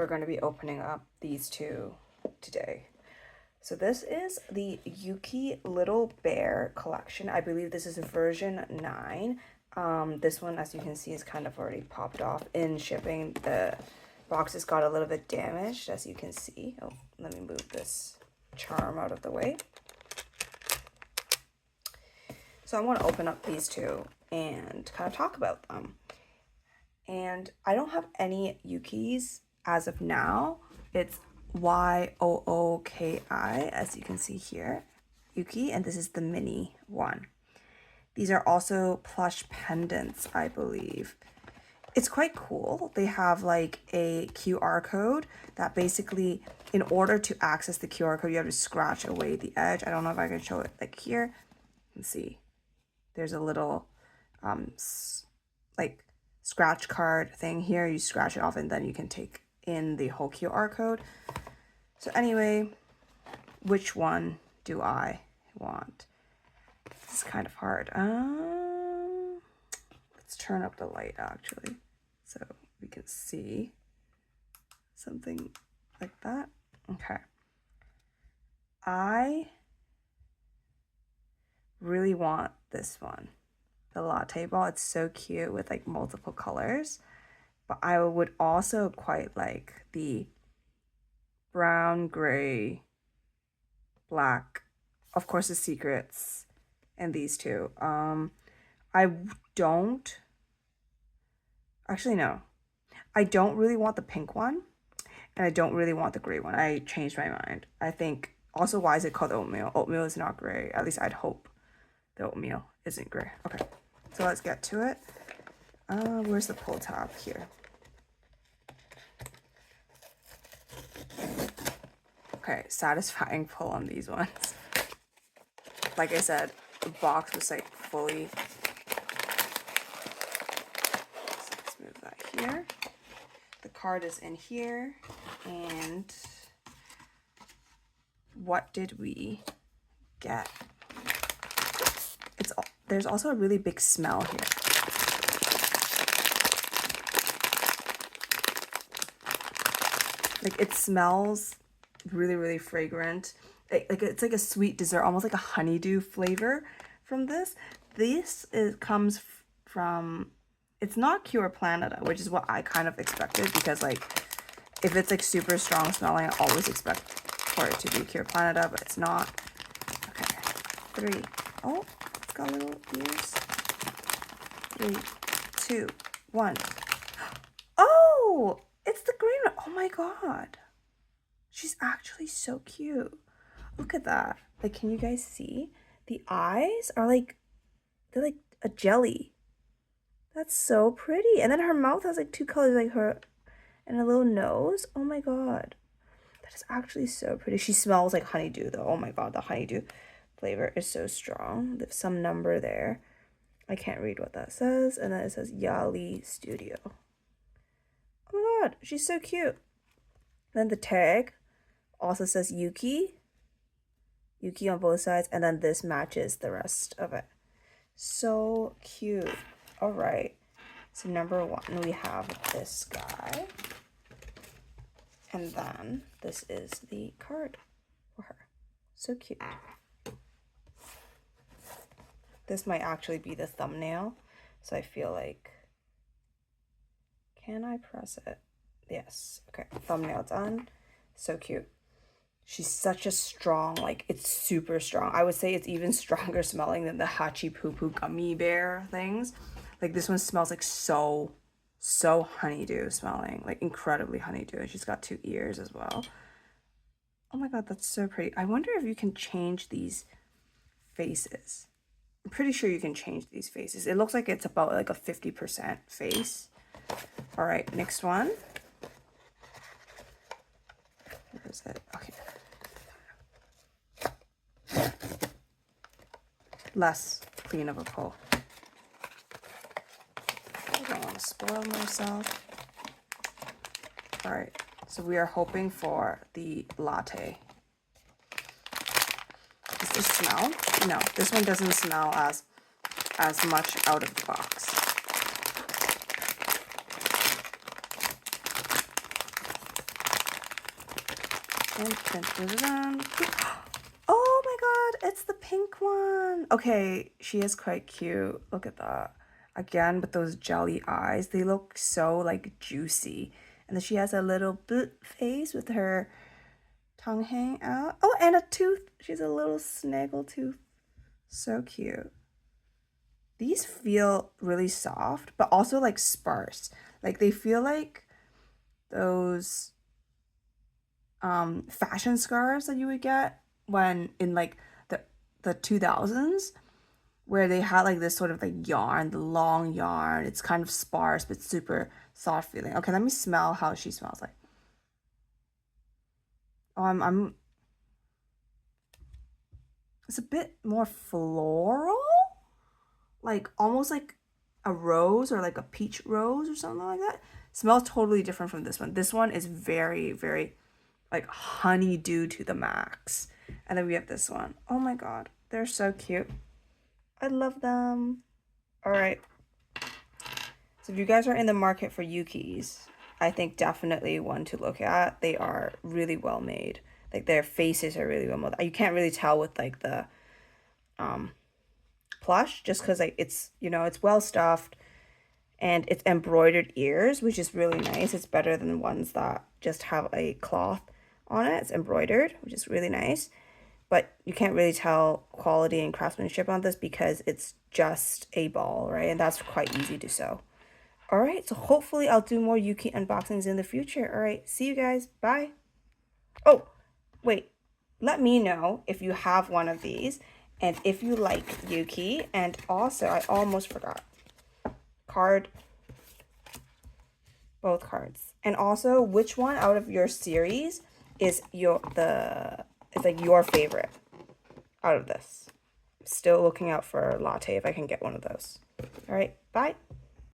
we're going to be opening up these two today. So this is the Yooki Little Bear collection. I believe this is version 9. This one, as you can see, is kind of already popped off in shipping. The boxes got a little bit damaged, as you can see. Oh, let me move this charm out of the way. So I want to open up these two and kind of talk about them. And I don't have any Yookis as of now. It's Yooki, as you can see here, Yooki, and this is the mini one. These are also plush pendants, I believe. It's quite cool. They have like a QR code that basically, in order to access the QR code, you have to scratch away the edge. I don't know if I can show it like here. You can see there's a little like scratch card thing here. You scratch it off and then you can take in the whole QR code. So anyway, which one do I want? This is kind of hard. Let's turn up the light actually so we can see something like that. Okay. I really want this one, the latte ball. It's so cute with like multiple colors, but I would also quite like the brown, gray, black, of course the secrets, and these two. I don't really want the pink one, and I don't really want the gray one. I changed my mind. I think also, why is it called oatmeal? Oatmeal is not gray. At least I'd hope the oatmeal isn't gray. Okay, so let's get to it. Where's the pull tab? Here. Okay, satisfying pull on these ones. Like I said, the box was like fully. So let's move that here. The card is in here, and what did we get? There's also a really big smell here. Like it smells really, really fragrant. Like it's like a sweet dessert, almost like a honeydew flavor from this. This comes from, it's not Pure Planeta, which is what I kind of expected, because like if it's like super strong smelling, I always expect for it to be Pure Planeta, but it's not. Okay, 3. Oh, it's got little ears. 3, 2, 1. Oh, it's the green one. Oh my god. She's actually so cute. Look at that. Like, can you guys see? The eyes are like, they're like a jelly. That's so pretty. And then her mouth has like 2 colors, like her, and a little nose. Oh my god. That is actually so pretty. She smells like honeydew though. Oh my god, the honeydew flavor is so strong. There's some number there. I can't read what that says. And then it says Yali Studio. Oh my god, she's so cute. Then the tag also says Yooki on both sides, and then this matches the rest of it. So cute. All right, so number 1, we have this guy, and then this is the card for her. So cute. This might actually be the thumbnail, so I feel like, can I press it? Yes. Okay, thumbnail done. So cute. She's such a strong, like, it's super strong. I would say it's even stronger smelling than the Hachi Poo Poo gummy bear things. Like, this one smells like so honeydew smelling, like incredibly honeydew. And she's got 2 ears as well. Oh my god, that's so pretty. I wonder if you can change these faces. I'm pretty sure you can change these faces. It looks like it's about like a 50% face. All right, next one. Where is it? Okay. Less clean of a pull. I don't want to spoil myself. All right, so we are hoping for the latte. Does this smell? No, this one doesn't smell as much out of the box. Oh my god, it's the pink one. Okay, she is quite cute. Look at that. Again, with those jelly eyes, they look so like juicy. And then she has a little face with her tongue hanging out. Oh, and a tooth. She's a little snaggle tooth. So cute. These feel really soft, but also like sparse. Like they feel like those fashion scarves that you would get when in like the 2000s, where they had like this sort of like yarn, the long yarn. It's kind of sparse but super soft feeling. Okay, let me smell how she smells like. Oh, I'm it's a bit more floral, like almost like a rose or like a peach rose or something like that. Smells totally different from this one. This one is very, very like honeydew to the max. And then we have this one. Oh my god, they're so cute. I love them. All right. So if you guys are in the market for Yookies, I think definitely one to look at. They are really well made. Like their faces are really well made. You can't really tell with like the plush just because like it's, you know, it's well stuffed and it's embroidered ears, which is really nice. It's better than the ones that just have a cloth on it. It's embroidered, which is really nice. But you can't really tell quality and craftsmanship on this because it's just a ball, right? And that's quite easy to sew. All right, so hopefully I'll do more Yooki unboxings in the future. All right, see you guys. Bye. Oh, wait. Let me know if you have one of these and if you like Yooki. And also, I almost forgot. Both cards. And also, which one out of your series is like your favorite out of this? Still looking out for a latte if I can get one of those. All right, bye.